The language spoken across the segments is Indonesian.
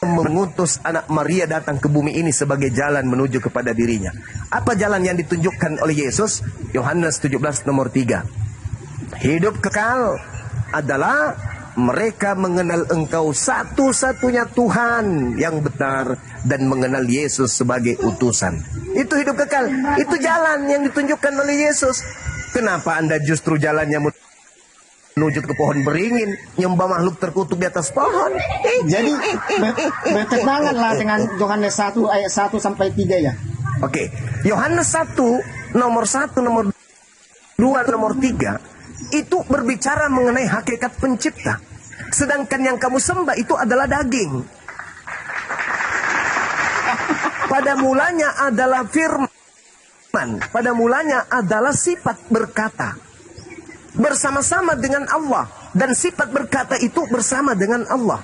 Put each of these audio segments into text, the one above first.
mengutus anak Maria datang ke bumi ini sebagai jalan menuju kepada dirinya. Apa jalan yang ditunjukkan oleh Yesus? Yohanes 17 nomor 3. Hidup kekal adalah mereka mengenal Engkau satu-satunya Tuhan yang benar dan mengenal Yesus sebagai utusan. Itu hidup kekal. Itu jalan yang ditunjukkan oleh Yesus. Kenapa Anda justru jalannya menuju ke pohon beringin, nyembah makhluk terkutuk di atas pohon? Jadi bertentanganlah dengan Yohanes 1 ayat 1 sampai 3 ya. Oke. Yohanes 1 nomor 1, nomor 2, nomor 3 itu berbicara mengenai hakikat pencipta. Sedangkan yang kamu sembah itu adalah daging. Pada mulanya adalah firman. Pada mulanya adalah sifat berkata. Bersama-sama dengan Allah. Dan sifat berkata itu bersama dengan Allah.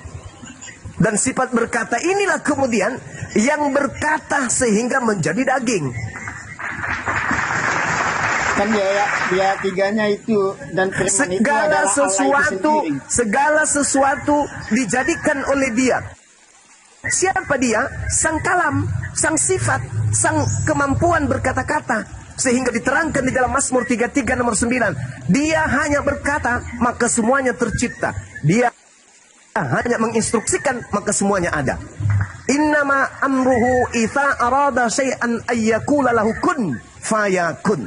Dan sifat berkata inilah kemudian yang berkata sehingga menjadi daging. Kan dia tiganya itu dan segala sesuatu dijadikan oleh dia. Siapa dia? Sang kalam, sang sifat, sang kemampuan berkata-kata. Sehingga diterangkan di dalam Mazmur 33 nomor 9. Dia hanya berkata, maka semuanya tercipta. Dia hanya menginstruksikan, maka semuanya ada. Innama amruhu idza arada syai'an ayyakula lahu kun fayakun.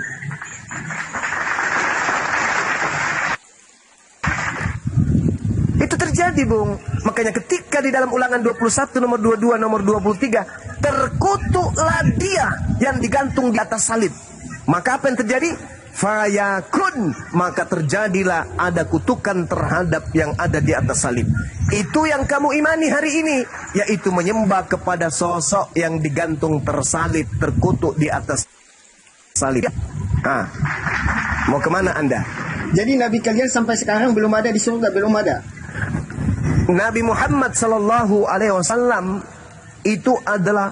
Itu terjadi, Bung. Makanya ketika di dalam Ulangan 21 nomor 22 nomor 23, terkutuklah dia yang digantung di atas salib. Maka apa yang terjadi? Fayakun, maka terjadilah ada kutukan terhadap yang ada di atas salib. Itu yang kamu imani hari ini, yaitu menyembah kepada sosok yang digantung tersalib, terkutuk di atas salib. Mau kemana Anda? Jadi Nabi kalian sampai sekarang belum ada di surga, belum ada. Nabi Muhammad sallallahu alaihi wasallam itu adalah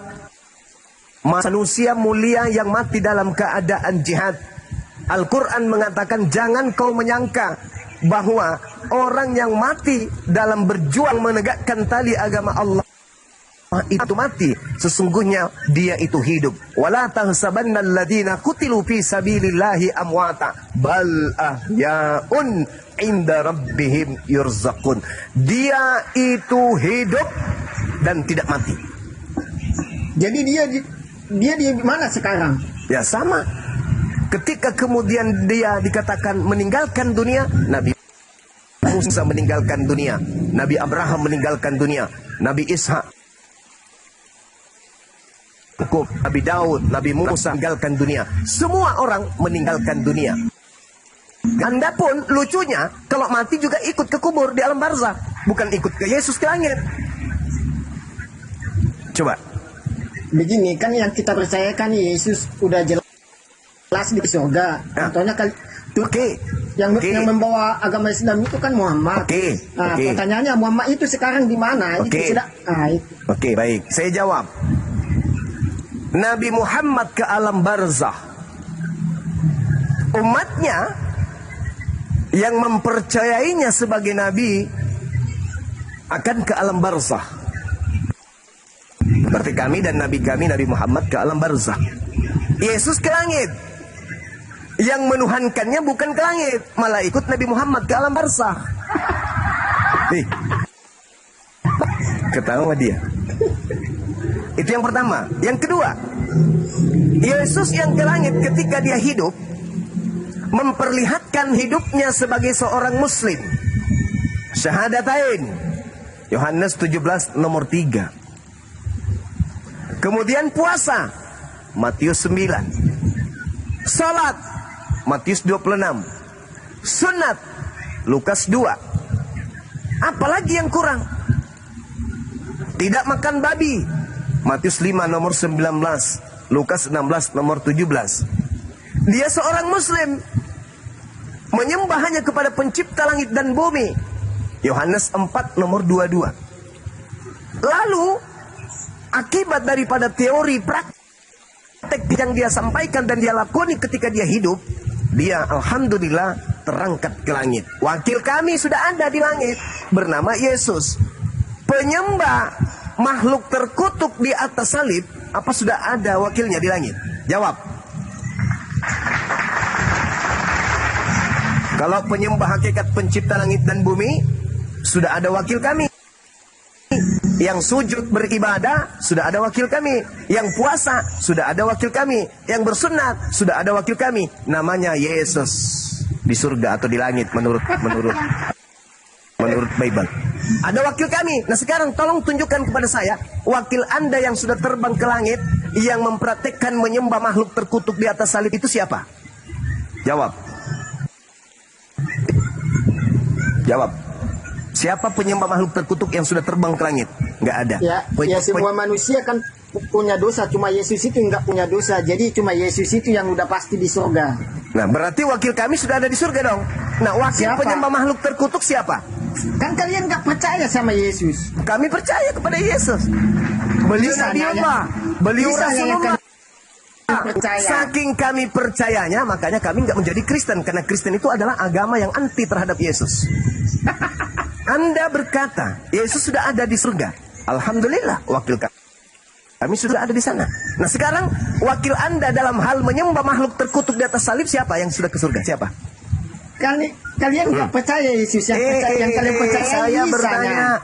manusia mulia yang mati dalam keadaan jihad. Al-Quran mengatakan jangan kau menyangka bahwa orang yang mati dalam berjuang menegakkan tali agama Allah itu mati. Sesungguhnya dia itu hidup. Wala tahsabanna alladziina qutilu fi sabilillahi amwata bal ahyaun inda rabbihim yurzaqun. Dia itu hidup dan tidak mati. Jadi dia di mana sekarang? Ya sama. Ketika kemudian dia dikatakan meninggalkan dunia, Nabi Musa meninggalkan dunia, Nabi Abraham meninggalkan dunia, Nabi Ishak, Nabi Daud, Nabi Musa meninggalkan dunia. Semua orang meninggalkan dunia. Anda pun lucunya kalau mati juga ikut ke kubur di alam barzah, bukan ikut ke Yesus ke langit. Coba. Begini kan yang kita percayakan Yesus udah jelas di surga. Contohnya kan yang membawa agama Islam itu kan Muhammad. Pertanyaannya Muhammad itu sekarang di mana? Oke, baik. Saya jawab. Nabi Muhammad ke alam barzah. Umatnya yang mempercayainya sebagai nabi akan ke alam barzah. Berarti kami dan Nabi kami, Nabi Muhammad ke alam barzah. Yesus ke langit. Yang menuhankannya bukan ke langit, malah ikut Nabi Muhammad ke alam barzah. Nih, ketawa dia. Itu yang pertama. Yang kedua, Yesus yang ke langit ketika dia hidup memperlihatkan hidupnya sebagai seorang muslim. Syahadatain. Yohanes 17 nomor 3. Kemudian puasa, Matius 9. Salat, Matius 26. Sunat, Lukas 2. Apalagi yang kurang? Tidak makan babi, Matius 5 nomor 19, Lukas 16 nomor 17. Dia seorang muslim, menyembah hanya kepada pencipta langit dan bumi, Yohanes 4 nomor 22. Lalu akibat daripada teori praktek yang dia sampaikan dan dia lakoni ketika dia hidup, dia alhamdulillah terangkat ke langit. Wakil kami sudah ada di langit, bernama Yesus. Penyembah makhluk terkutuk di atas salib, apa sudah ada wakilnya di langit? Jawab. Kalau penyembah hakikat pencipta langit dan bumi, sudah ada wakil kami. Yang sujud beribadah, sudah ada wakil kami. Yang puasa, sudah ada wakil kami. Yang bersunat, sudah ada wakil kami. Namanya Yesus. Di surga atau di langit menurut Bible. Ada wakil kami. Nah sekarang tolong tunjukkan kepada saya wakil Anda yang sudah terbang ke langit, yang mempraktekkan menyembah makhluk terkutuk di atas salib itu siapa? Jawab. Jawab. Siapa penyembah makhluk terkutuk yang sudah terbang ke langit? Nggak ada. Ya semua manusia kan punya dosa, cuma Yesus itu nggak punya dosa. Jadi cuma Yesus itu yang udah pasti di surga. Nah berarti wakil kami sudah ada di surga dong. Nah wakil penyembah makhluk terkutuk siapa? Kan kalian nggak percaya sama Yesus. Kami percaya kepada Yesus. Beliau Nabi Allah, beliau Rasulullah. Saking kami percayanya, makanya kami nggak menjadi Kristen, karena Kristen itu adalah agama yang anti terhadap Yesus. Anda berkata Yesus sudah ada di surga. Alhamdulillah, wakil kami sudah ada di sana. Nah sekarang wakil Anda dalam hal menyembah makhluk terkutuk di atas salib siapa yang sudah ke surga? Siapa? Kalian nggak percaya Yesus, yang kalian percaya saya bertanya.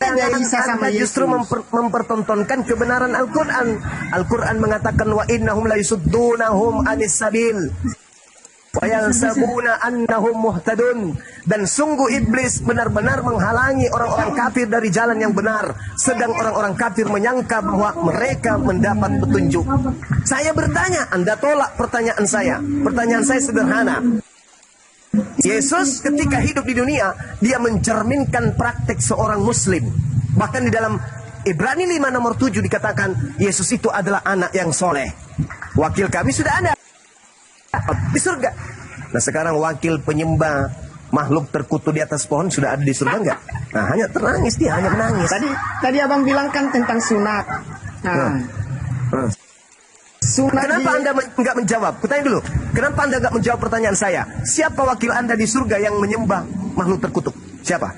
Anda justru mempertontonkan kebenaran Al-Quran. Al-Quran mengatakan wa innahum la yusuddunahum anis sabil wa yalsabuna annahum muhtadun. Dan sungguh iblis benar-benar menghalangi orang-orang kafir dari jalan yang benar, sedang orang-orang kafir menyangka bahwa mereka mendapat petunjuk. Saya bertanya, Anda tolak pertanyaan saya. Pertanyaan saya sederhana. Yesus ketika hidup di dunia, dia mencerminkan praktek seorang muslim. Bahkan di dalam Ibrani 5 nomor 7 dikatakan Yesus itu adalah anak yang soleh. Wakil kami sudah ada di surga. Nah sekarang wakil penyembah makhluk terkutuk di atas pohon sudah ada di surga enggak? Nah hanya terangis, dia hanya menangis. Tadi abang bilang kan tentang sunat. Kenapa Anda nggak menjawab? Kutanya dulu, kenapa Anda nggak menjawab pertanyaan saya? Siapa wakil Anda di surga yang menyembah makhluk terkutuk? Siapa?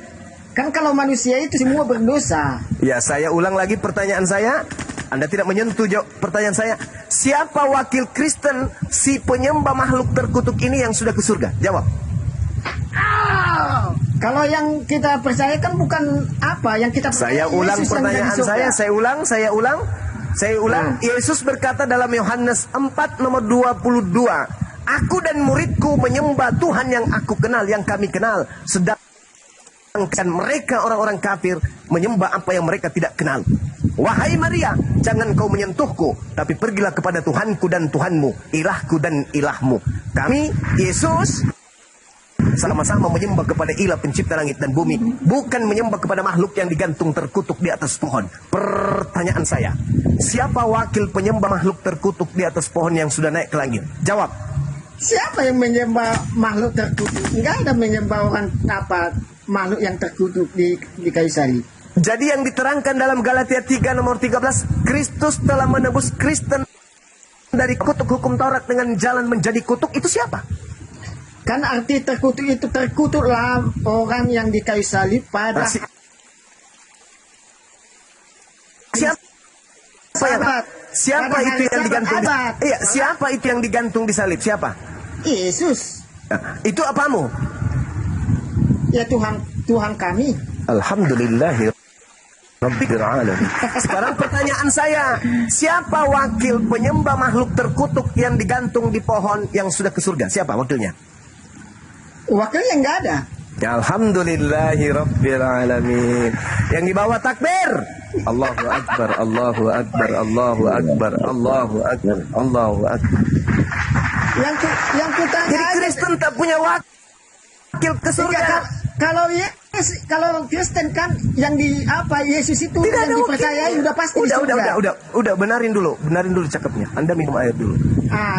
Kan kalau manusia itu semua berdosa. Ya, saya ulang lagi pertanyaan saya. Anda tidak menyentuh pertanyaan saya. Siapa wakil Kristen si penyembah makhluk terkutuk ini yang sudah ke surga? Jawab. Kalau yang kita percaya kan bukan apa yang kita percaya. Saya ulang pertanyaan saya. Saya ulang. Yesus berkata dalam Yohanes 4 nomor 22, Aku dan muridku menyembah Tuhan yang aku kenal, yang kami kenal. Sedangkan mereka orang-orang kafir menyembah apa yang mereka tidak kenal. Wahai Maria, jangan kau menyentuhku, tapi pergilah kepada Tuhanku dan Tuhanmu, ilahku dan ilahmu. Kami, Yesus, sama-sama menyembah kepada ilah pencipta langit dan bumi, bukan menyembah kepada makhluk yang digantung terkutuk di atas pohon. Pertanyaan saya, siapa wakil penyembah makhluk terkutuk di atas pohon yang sudah naik ke langit? Jawab. Siapa yang menyembah makhluk terkutuk? Enggak ada menyembah orang makhluk yang terkutuk di kayu salib. Jadi yang diterangkan dalam Galatia 3 nomor 13, Kristus telah menebus Kristen dari kutuk hukum Taurat dengan jalan menjadi kutuk, itu siapa? Kan arti terkutuk itu, terkutuklah orang yang di kayu salib pada siapa itu yang digantung? Iya, siapa itu yang digantung di salib? Siapa? Yesus. Nah, itu apamu? Ya Tuhan kami. Alhamdulillah. Sekarang pertanyaan saya, siapa wakil penyembah makhluk terkutuk yang digantung di pohon yang sudah ke surga? Siapa wakilnya? Wakilnya nggak ada. Alhamdulillahi Rabbil Alamin. Yang di bawah takbir. Allahu Akbar, Allahu Akbar, Allahu Akbar, Allahu Akbar, Allahu Akbar. Yang kita jadi Kristen tak punya wakil ke surga. Kalau Kristen kan yang Yesus itu tidak yang dipercayai udah pasti di surga. Udah benarin dulu cakapnya. Anda minum air dulu.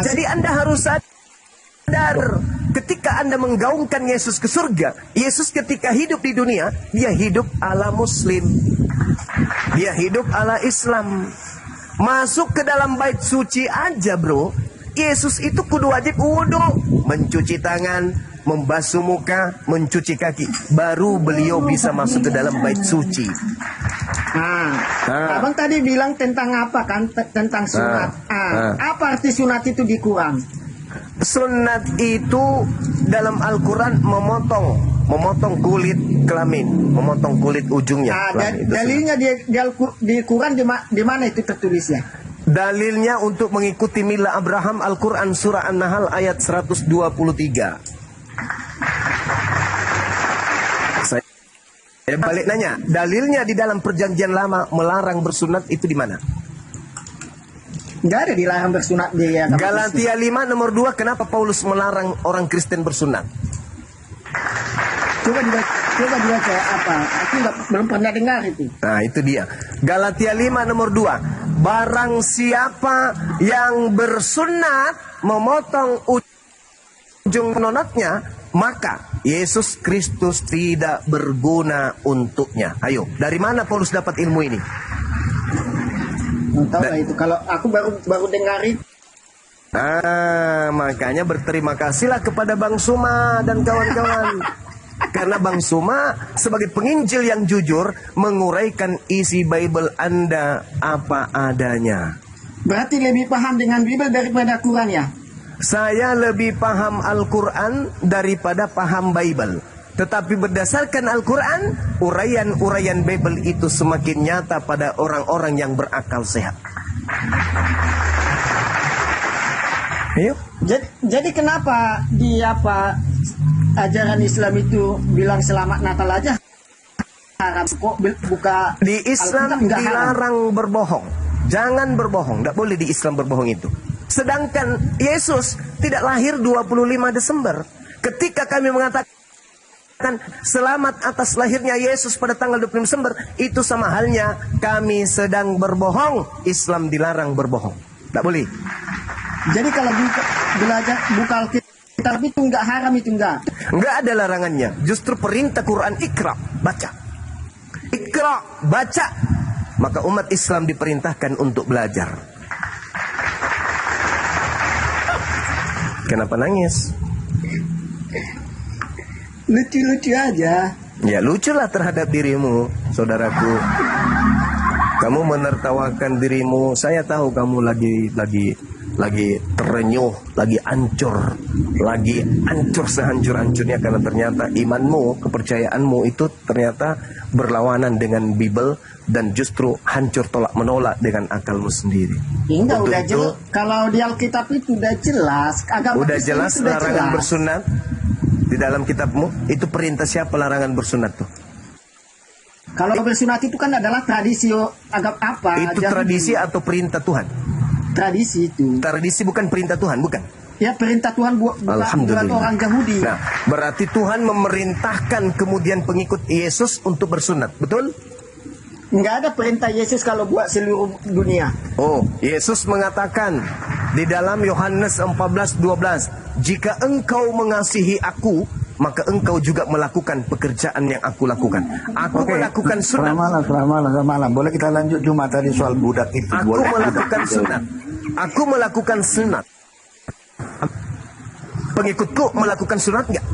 Jadi Anda harus sadar ketika Anda menggaungkan Yesus ke surga, Yesus ketika hidup di dunia, dia hidup ala Muslim, dia hidup ala Islam. Masuk ke dalam bait suci aja bro, Yesus itu kudu wajib wudu, mencuci tangan, membasuh muka, mencuci kaki, baru beliau bisa masuk ke dalam bait suci. Abang tadi bilang tentang apa kan? Tentang sunat. Apa arti sunat itu dikurang? Sunat itu dalam Al-Quran memotong kulit kelamin, memotong kulit ujungnya. Dalilnya di Quran di mana itu tertulis ya? Dalilnya untuk mengikuti mila Abraham, Al-Quran surah An-Nahl ayat 123. Saya balik nanya, dalilnya di dalam perjanjian lama melarang bersunat itu di mana? Enggak ada dilarang bersunat di Galatia 5 nomor 2, kenapa Paulus melarang orang Kristen bersunat? Coba dibaca apa? Aku belum pernah dengar itu. Nah, itu dia. Galatia 5 nomor 2. Barang siapa yang bersunat memotong ujung penonotnya, maka Yesus Kristus tidak berguna untuknya. Ayo, dari mana Paulus dapat ilmu ini? Tahu lah itu. Kalau aku baru dengar itu. Makanya berterima kasihlah kepada Bang Suma dan kawan-kawan. Karena Bang Suma sebagai penginjil yang jujur menguraikan isi Bible Anda apa adanya. Berarti lebih paham dengan Bible daripada Quran ya? Saya lebih paham Al-Quran daripada paham Bible. Tetapi berdasarkan Al-Quran, uraian-uraian Bible itu semakin nyata pada orang-orang yang berakal sehat. Ayo. Jadi kenapa di ajaran Islam itu bilang selamat Natal aja haram, kok buka di Islam dilarang berbohong. Jangan berbohong, tidak boleh di Islam berbohong itu. Sedangkan Yesus tidak lahir 25 Desember. Ketika kami mengatakan selamat atas lahirnya Yesus pada tanggal 25 Desember, itu sama halnya kami sedang berbohong. Islam dilarang berbohong. Tak boleh. Jadi kalau buka Alkitab itu enggak haram, itu enggak? Enggak ada larangannya. Justru perintah Quran, Iqra, baca. Iqra, baca. Maka umat Islam diperintahkan untuk belajar. Kenapa nangis? Lucu-lucu aja. Ya luculah terhadap dirimu, saudaraku. Kamu menertawakan dirimu. Saya tahu kamu lagi terenyuh, lagi hancur sehancur-hancurnya karena ternyata imanmu, kepercayaanmu itu ternyata berlawanan dengan Bible dan justru hancur tolak menolak dengan akalmu sendiri. Enggak, udah jelas. Kalau di Alkitab itu udah jelas. Udah jelas larangan bersunat di dalam kitabmu. Itu perintah siapa larangan bersunat tuh? Kalau bersunat itu kan adalah tradisi agama apa? Itu tradisi atau perintah Tuhan? Tradisi itu. Tradisi bukan perintah Tuhan, bukan? Ya, perintah Tuhan buat orang Yahudi. Nah, berarti Tuhan memerintahkan kemudian pengikut Yesus untuk bersunat, betul? Nggak ada perintah Yesus kalau buat seluruh dunia. Oh, Yesus mengatakan di dalam Yohanes 14:12, jika engkau mengasihi aku, maka engkau juga melakukan pekerjaan yang aku lakukan. Aku melakukan sunat. Selamat. Boleh kita lanjut cuma tadi soal budak itu. Aku melakukan sunat. Aku melakukan sunat. Pengikutku melakukan sunat enggak?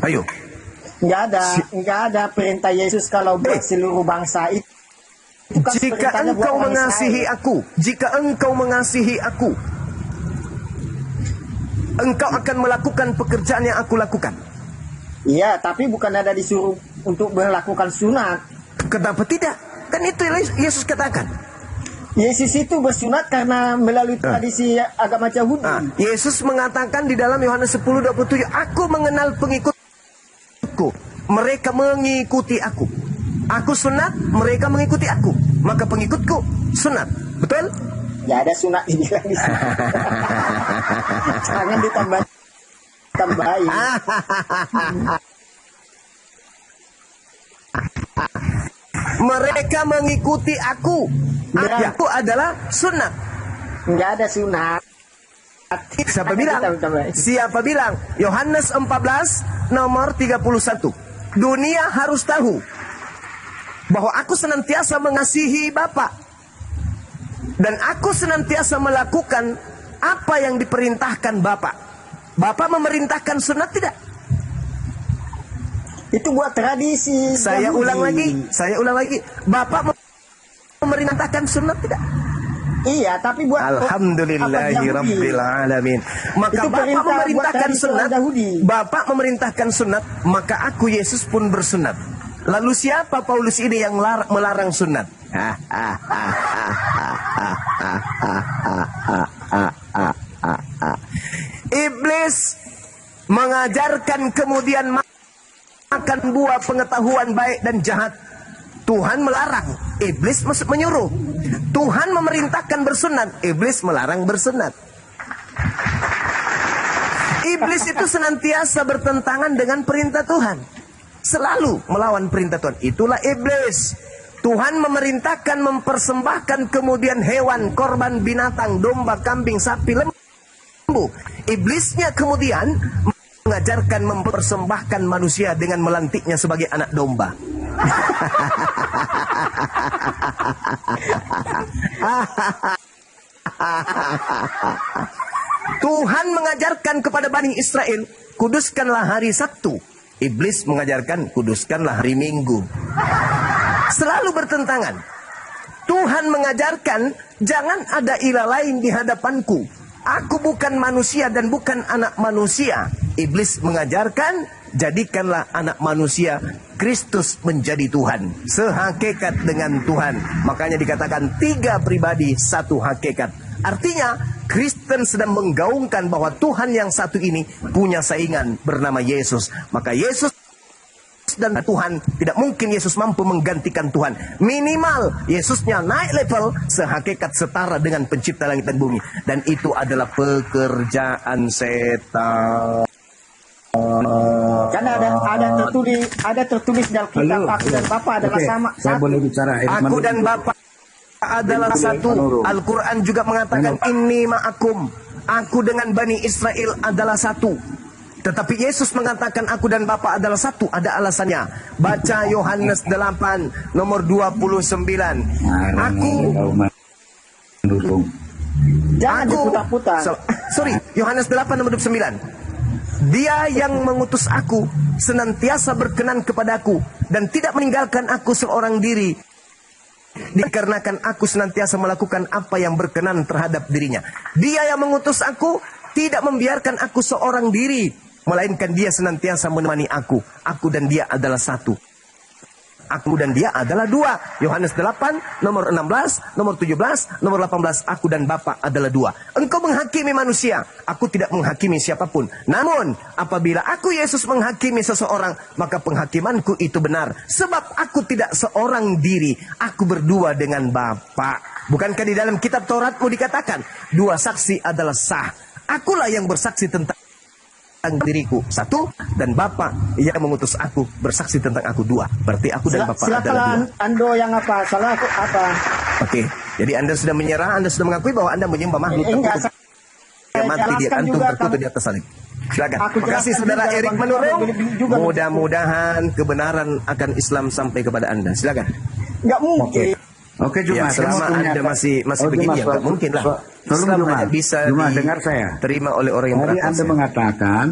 Ayo. Nggak ada perintah Yesus kalau buat seluruh bangsa itu. Jika engkau mengasihi aku, engkau akan melakukan pekerjaan yang aku lakukan. Iya, tapi bukan ada disuruh untuk melakukan sunat. Kenapa tidak? Kan itu Yesus katakan. Yesus itu bersunat karena melalui tradisi agama Yahudi. Yesus mengatakan di dalam Yohanes 10:27, aku mengenal pengikutku, mereka mengikuti aku. Aku sunat, mereka mengikuti aku. Maka pengikutku sunat. Betul? Ya ada sunat dibilang di sini. Jangan tambahin. Mereka mengikuti aku. Aku adalah sunat. Enggak ada sunat. Siapa bilang? Siapa bilang? Yohanes 14 nomor 31. Dunia harus tahu bahwa aku senantiasa mengasihi Bapa, dan aku senantiasa melakukan apa yang diperintahkan Bapa. Bapa memerintahkan sunat tidak? Itu buat tradisi. Saya ulang lagi. Bapak memerintahkan sunat tidak? Iya, tapi buat Alhamdulillahirabbil alamin. Maka Bapak memerintahkan sunat. Bapak memerintahkan sunat, maka aku Yesus pun bersunat. Lalu siapa Paulus ini yang melarang sunat? Iblis mengajarkan kemudian makan buah pengetahuan baik dan jahat. Tuhan melarang, iblis menyuruh. Tuhan memerintahkan bersunat, iblis melarang bersunat. Iblis itu senantiasa bertentangan dengan perintah Tuhan. Selalu melawan perintah Tuhan. Itulah iblis. Tuhan memerintahkan mempersembahkan kemudian hewan, korban binatang, domba, kambing, sapi, lembu. Iblisnya kemudian mengajarkan mempersembahkan manusia dengan melantiknya sebagai anak domba. Tuhan mengajarkan kepada Bani Israel, kuduskanlah hari Sabtu. Iblis mengajarkan, kuduskanlah hari Minggu. Selalu bertentangan. Tuhan mengajarkan, jangan ada ilah lain di hadapanku. Aku bukan manusia dan bukan anak manusia. Iblis mengajarkan, jadikanlah anak manusia, Kristus menjadi Tuhan, sehakikat dengan Tuhan. Makanya dikatakan 3 pribadi, 1 hakikat. Artinya Kristen sedang menggaungkan bahwa Tuhan yang satu ini punya saingan bernama Yesus. Maka Yesus dan Tuhan, tidak mungkin Yesus mampu menggantikan Tuhan. Minimal Yesusnya naik level sehakikat setara dengan pencipta langit dan bumi. Dan itu adalah pekerjaan setan. Karena ada tertulis dalam kitab, aku dan Bapa adalah sama. Saya boleh bicara. Aku dan Bapa adalah satu. Al-Quran juga mengatakan inni ma'akum. Aku dengan Bani Israel adalah satu. Tetapi Yesus mengatakan aku dan Bapa adalah satu. Ada alasannya. Baca Yohanes 8 nomor 29. Jangan diputar-putar. Sorry, Yohanes 8 nomor 29. Dia yang mengutus aku senantiasa berkenan kepadaku dan tidak meninggalkan aku seorang diri. Dikarenakan aku senantiasa melakukan apa yang berkenan terhadap dirinya. Dia yang mengutus aku tidak membiarkan aku seorang diri, melainkan dia senantiasa menemani aku. Aku dan dia adalah satu. Aku dan dia adalah 2. Yohanes 8, nomor 16, nomor 17, nomor 18. Aku dan Bapa adalah 2. Engkau menghakimi manusia. Aku tidak menghakimi siapapun. Namun, apabila aku Yesus menghakimi seseorang, maka penghakimanku itu benar. Sebab aku tidak seorang diri. Aku berdua dengan Bapa. Bukankah di dalam kitab Tauratmu dikatakan, 2 saksi adalah sah. Akulah yang bersaksi tentang diriku 1, dan Bapa yang mengutus aku bersaksi tentang aku 2. Berarti aku dan Bapa adalah 2. Ando yang apa? Salah aku apa? Oke, jadi Anda sudah menyerah, Anda sudah mengakui bahwa Anda menyembah makhluk tertutup yang mati di kantung tertutup di atas salib. Silakan. Terima kasih saudara Erik Menurung. Mudah-mudahan kebenaran akan Islam sampai kepada Anda. Silakan. Enggak mungkin. Oke, Juma, ya, selama Anda masih begini ya, nggak mungkin lah. Tolong Juma, bisa dengar saya. Terima oleh orang yang tadi beratas. Anda mengatakan,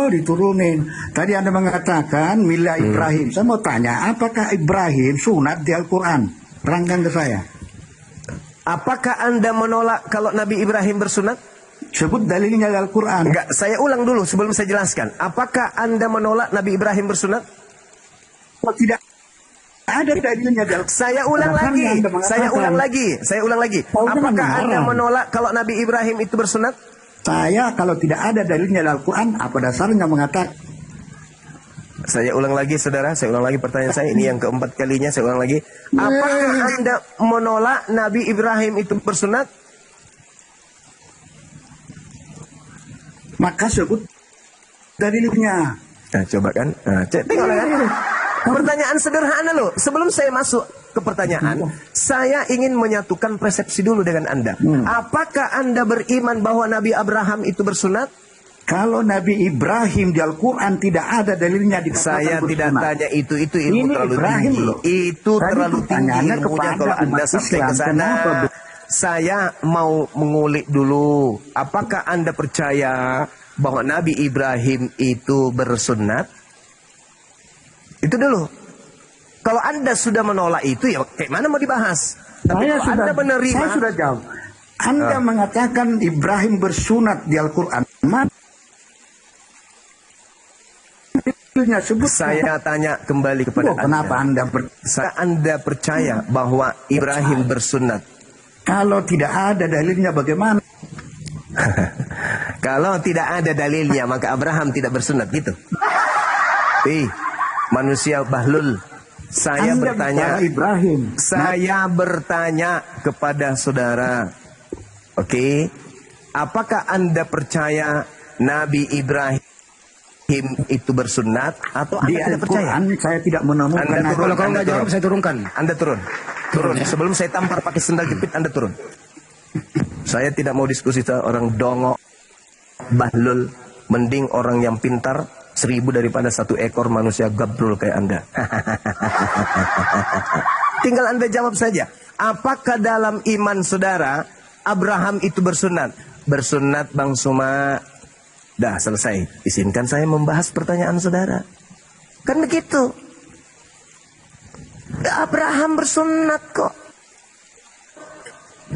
diturunin. Tadi Anda mengatakan milah Ibrahim. Saya mau tanya, apakah Ibrahim sunat di Al-Quran? Terangkan ke saya. Apakah Anda menolak kalau Nabi Ibrahim bersunat? Sebut dalilnya di Al-Quran. Enggak, saya ulang dulu sebelum saya jelaskan. Apakah Anda menolak Nabi Ibrahim bersunat? Tidak ada dalilnya. Saya ulang lagi. Apakah Anda menolak kalau Nabi Ibrahim itu bersunat? Saya kalau tidak ada dalilnya di Al-Quran, apa dasarnya mengatakan? Saya ulang lagi saudara, saya ulang lagi pertanyaan saya. Ini yang keempat kalinya, saya ulang lagi. Apakah Anda menolak Nabi Ibrahim itu bersunat? Maka sebut dalilnya. Nah, coba kan. Nah, tengoklah kan. Pertanyaan sederhana loh. Sebelum saya masuk ke pertanyaan, saya ingin menyatukan persepsi dulu dengan Anda. Apakah Anda beriman bahwa Nabi Abraham itu bersunat? Kalau Nabi Ibrahim di Al-Quran tidak ada dalilnya dikatakan saya bersunat. Tidak tanya itu ilmu ini terlalu Ibrahim tinggi. loh. Itu Tadi terlalu tinggi ilmunya kalau Anda sampai ke sana. Saya mau mengulik dulu. Apakah Anda percaya bahwa Nabi Ibrahim itu bersunat? Itu dulu. Kalau Anda sudah menolak itu, ya kayak mana mau dibahas? Tapi kalau Anda menerima... Saya sudah jawab. Anda mengatakan Ibrahim bersunat di Al-Quran. Saya tanya kembali kepada Anda. Kenapa Anda percaya bahwa Ibrahim bersunat? Kalau tidak ada dalilnya bagaimana? Kalau tidak ada dalilnya maka Abraham tidak bersunat gitu. Manusia bahlul. Saya Anda bertanya Ibrahim. Saya bertanya kepada saudara. Oke. Apakah Anda percaya Nabi Ibrahim itu bersunat atau Anda tidak percaya? Saya tidak menemukan. Kalau nggak jawab saya turunkan. Anda turun. Turun. Sebelum saya tampar pakai sendal jepit, Anda turun. Saya tidak mau diskusi sama orang dongok, bahlul. Mending orang yang pintar 1000 daripada 1 ekor manusia gabrul kayak Anda. Tinggal Anda jawab saja. Apakah dalam iman saudara Abraham itu bersunat? Bersunat, Bang Suma. Dah selesai. Izinkan saya membahas pertanyaan saudara. Kan begitu. Abraham bersunat kok.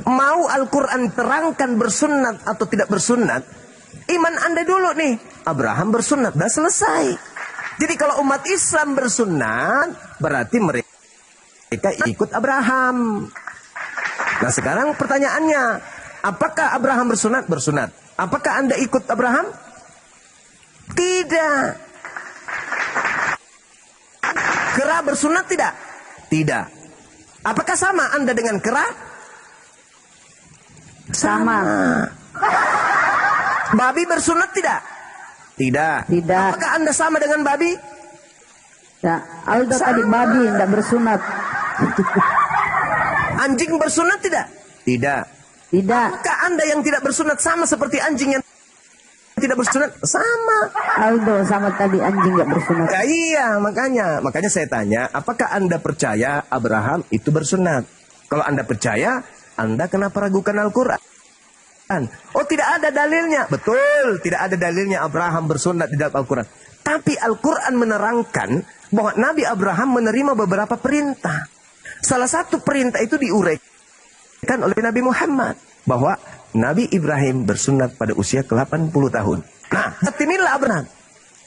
Mau Al-Quran terangkan bersunat atau tidak bersunat, iman Anda dulu nih. Abraham bersunat, dah selesai. Jadi kalau umat Islam bersunat, berarti mereka ikut Abraham. Nah sekarang pertanyaannya, apakah Abraham bersunat? Bersunat. Apakah Anda ikut Abraham? Tidak. Kera bersunat tidak? Tidak. Apakah sama Anda dengan kera? Sama. Babi bersunat tidak? Tidak. Tidak. Apakah Anda sama dengan babi? Ya, Aldo tadi babi tidak bersunat. Anjing bersunat tidak? Tidak. Tidak. Apakah Anda yang tidak bersunat sama seperti anjing yang tidak bersunat? Sama. Aldo sama tadi anjing nggak bersunat. Ya, iya, makanya saya tanya, apakah Anda percaya Abraham itu bersunat? Kalau Anda percaya, Anda kenapa ragukan Al-Quran? Oh, tidak ada dalilnya. Betul, tidak ada dalilnya Abraham bersunat di dalam Al-Quran. Tapi Al-Quran menerangkan bahwa Nabi Abraham menerima beberapa perintah. Salah satu perintah itu diuraikan oleh Nabi Muhammad, bahwa Nabi Ibrahim bersunat pada usia ke-80 tahun. Nah, inilah Abraham.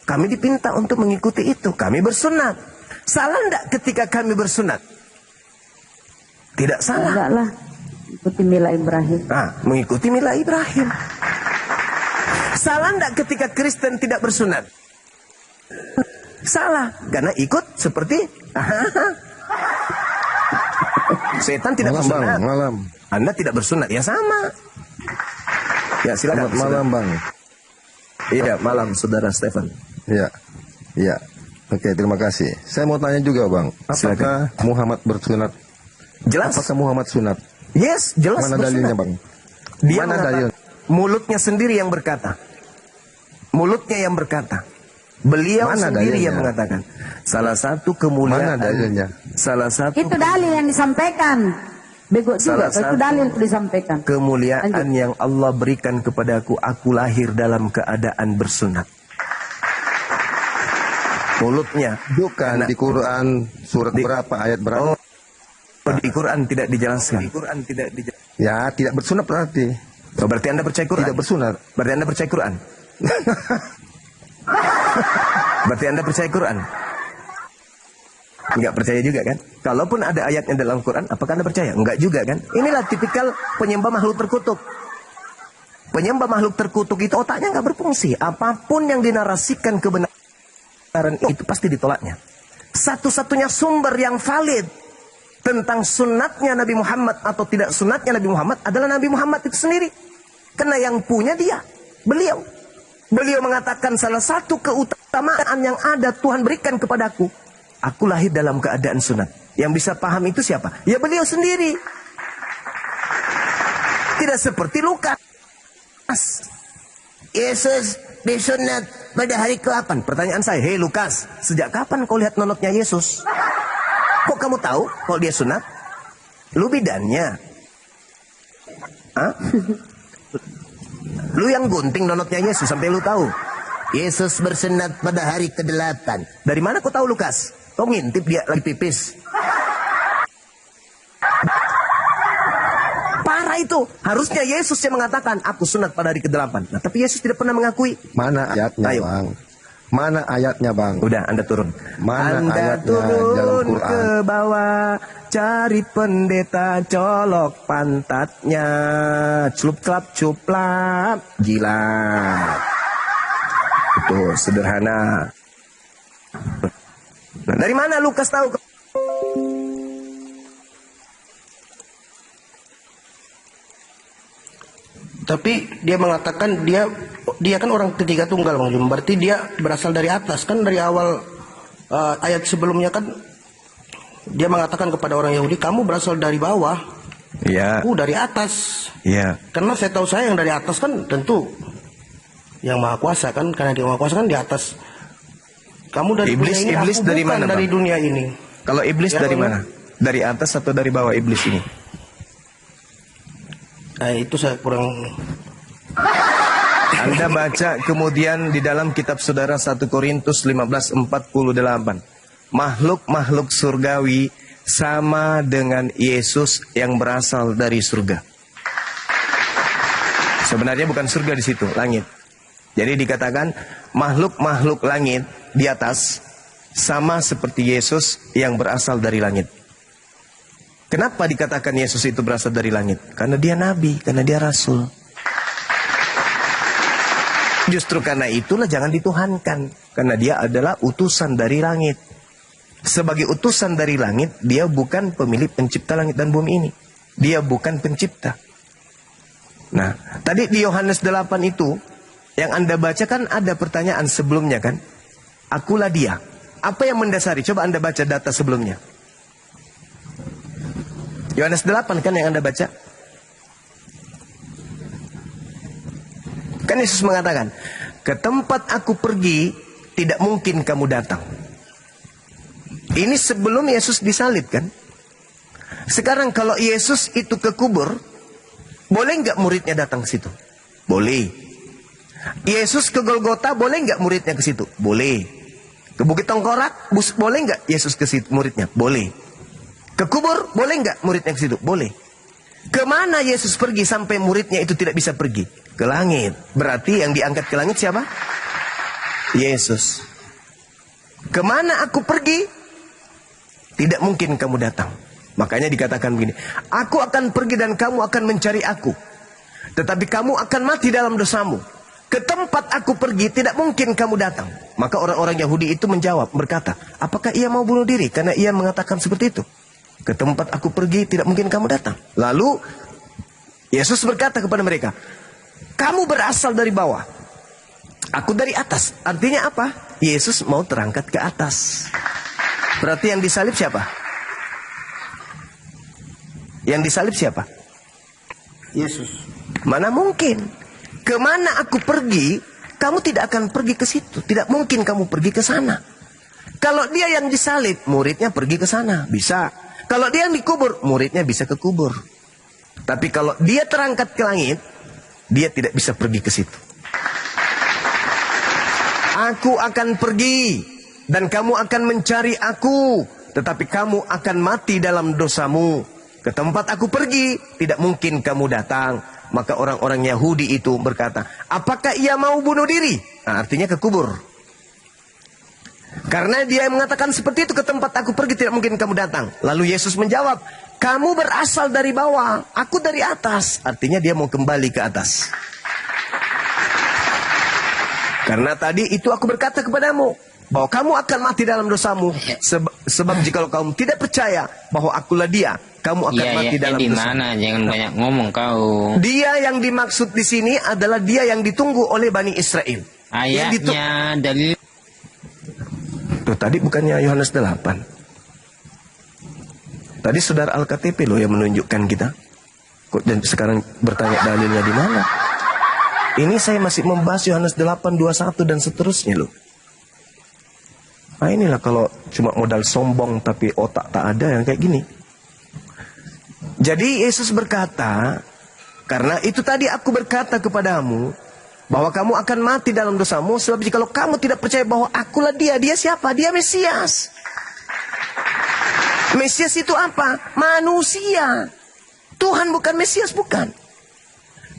Kami dipinta untuk mengikuti itu. Kami bersunat. Salah enggak ketika kami bersunat? Tidak salah. Enggak lah. Ikuti mila Ibrahim. Nah, mengikuti mila Ibrahim. Salah enggak ketika Kristen tidak bersunat? Salah, karena ikut seperti setan tidak bersunat. Malam. Anda tidak bersunat, ya sama. Ya silakan. Malam Bang. Iya malam saudara Stefan. Iya, iya. Oke, terima kasih. Saya mau tanya juga Bang, apakah Muhammad bersunat? Jelas. Apakah Muhammad sunat? Yes, jelas. Mana dalilnya Bang? Dia mana dalil? Mulutnya sendiri yang berkata. Mulutnya yang berkata. Beliau mana sendiri dalilnya? Yang mengatakan. Salah satu kemuliaan. Mana dalilnya? Salah satu. Itu dalil yang disampaikan. Bego juga. Itu dalil disampaikan. Kemuliaan Lanjut. yang Allah berikan kepadaku. Aku lahir dalam keadaan bersunat. Mulutnya. Bukan di Quran surat berapa, ayat berapa? Di Quran tidak dijelaskan. Ya, tidak bersunat berarti. Oh, berarti Anda percaya Quran? Tidak bersunat. Berarti Anda percaya Quran? Berarti Anda percaya Quran? Enggak percaya juga kan? Kalaupun ada ayatnya dalam Quran, apakah Anda percaya? Enggak juga kan? Inilah tipikal penyembah makhluk terkutuk. Penyembah makhluk terkutuk itu otaknya enggak berfungsi. Apapun yang dinarasikan kebenaran itu pasti ditolaknya. Satu-satunya sumber yang valid tentang sunatnya Nabi Muhammad atau tidak sunatnya Nabi Muhammad adalah Nabi Muhammad itu sendiri. Karena yang punya dia, beliau. Beliau mengatakan salah satu keutamaan yang ada Tuhan berikan kepadaku. Aku lahir dalam keadaan sunat. Yang bisa paham itu siapa? Ya beliau sendiri. Tidak seperti Lukas. Yesus disunat pada hari ke-8. Pertanyaan saya, hei Lukas, sejak kapan kau lihat nonotnya Yesus? Kok kamu tahu kalau dia sunat? Lu bidannya. Hah? Lu yang gunting nonotnya Yesus sampai lu tahu. Yesus bersunat pada hari ke-8. Dari mana kau tahu Lukas? Kau ngintip dia lagi pipis. Parah itu. Harusnya Yesus yang mengatakan, aku sunat pada hari ke-8. Nah, tapi Yesus tidak pernah mengakui. Mana ayatnya, Ayo. Bang? Mana ayatnya, Bang? Udah, Anda turun. Mana Anda ayatnya turun dalam Quran? ke bawah, cari pendeta, colok pantatnya, cuplap cuplap, jilat. Itu sederhana. Nah, dari mana Lukas tahu? Tapi dia mengatakan dia kan orang ketiga tunggal, Bang Jum. Berarti dia berasal dari atas. Kan dari awal ayat sebelumnya kan dia mengatakan kepada orang Yahudi, kamu berasal dari bawah. Iya. Dari atas. Iya. Karena saya tahu saya yang dari atas kan tentu yang maha kuasa kan, karena dia maha kuasa kan di atas. Kamu dari Iblis, dunia ini, iblis aku dari bukan mana, dari Bang? dunia ini. Kalau iblis Ya, dari Bang. mana? Dari atas atau dari bawah iblis ini? Nah, itu saya kurang. Anda baca kemudian di dalam kitab saudara 1 Korintus 15:48. Makhluk-makhluk surgawi sama dengan Yesus yang berasal dari surga. Sebenarnya bukan surga di situ, langit. Jadi dikatakan makhluk-makhluk langit di atas sama seperti Yesus yang berasal dari langit. Kenapa dikatakan Yesus itu berasal dari langit? Karena dia nabi, karena dia rasul. Justru karena itulah jangan dituhankan. Karena dia adalah utusan dari langit. Sebagai utusan dari langit, dia bukan pemilik pencipta langit dan bumi ini. Dia bukan pencipta. Nah, tadi di Yohanes 8 itu, yang Anda baca kan ada pertanyaan sebelumnya kan? Akulah dia. Apa yang mendasari? Coba Anda baca data sebelumnya. Yohanes 8 kan yang Anda baca? Kan Yesus mengatakan, ke tempat aku pergi, tidak mungkin kamu datang. Ini sebelum Yesus disalib kan? Sekarang kalau Yesus itu ke kubur, boleh nggak muridnya datang ke situ? Boleh. Yesus ke Golgota, boleh nggak muridnya ke situ? Boleh. Ke Bukit Tengkorak, boleh nggak Yesus ke situ muridnya? Boleh. Ke kubur, boleh nggak muridnya ke situ? Boleh. Kemana Yesus pergi sampai muridnya itu tidak bisa pergi? Ke langit. Berarti yang diangkat ke langit siapa? Yesus. Kemana aku pergi? Tidak mungkin kamu datang. Makanya dikatakan begini, aku akan pergi dan kamu akan mencari aku. Tetapi kamu akan mati dalam dosamu. Ke tempat aku pergi tidak mungkin kamu datang. Maka orang-orang Yahudi itu menjawab, berkata, apakah ia mau bunuh diri? Karena ia mengatakan seperti itu. Ke tempat aku pergi tidak mungkin kamu datang. Lalu Yesus berkata kepada mereka, kamu berasal dari bawah, aku dari atas. Artinya apa? Yesus mau terangkat ke atas. Berarti yang disalib siapa? Yang disalib siapa? Yesus. Mana mungkin? Kemana aku pergi, kamu tidak akan pergi ke situ. Tidak mungkin kamu pergi ke sana. Kalau dia yang disalib, muridnya pergi ke sana. Bisa. Kalau dia yang dikubur, muridnya bisa ke kubur. Tapi kalau dia terangkat ke langit, dia tidak bisa pergi ke situ. Aku akan pergi dan kamu akan mencari aku, tetapi kamu akan mati dalam dosamu. Ke tempat aku pergi, tidak mungkin kamu datang. Maka orang-orang Yahudi itu berkata, apakah ia mau bunuh diri? Nah, artinya ke kubur. Karena dia mengatakan seperti itu, ke tempat aku pergi tidak mungkin kamu datang. Lalu Yesus menjawab, kamu berasal dari bawah, aku dari atas. Artinya dia mau kembali ke atas. Karena tadi itu aku berkata kepadamu, bahwa kamu akan mati dalam dosamu. Sebab jika kamu tidak percaya bahwa akulah dia, kamu akan mati dalam dosamu. Mana? Jangan banyak ngomong kau. Dia yang dimaksud di sini adalah dia yang ditunggu oleh Bani Israel. Ayatnya dalil. Tuh, tadi bukannya Yohanes 8. Tadi saudara Al-KTP loh yang menunjukkan kita. Kok dan sekarang bertanya dalilnya di mana? Ini saya masih membahas Yohanes 8, 21 dan seterusnya loh. Nah inilah kalau cuma modal sombong tapi otak tak ada yang kayak gini. Jadi Yesus berkata, karena itu tadi aku berkata kepadamu, bahwa kamu akan mati dalam dosamu, sebab jika kamu tidak percaya bahwa akulah dia, dia siapa? Dia Mesias. Mesias itu apa? Manusia. Tuhan bukan Mesias, bukan.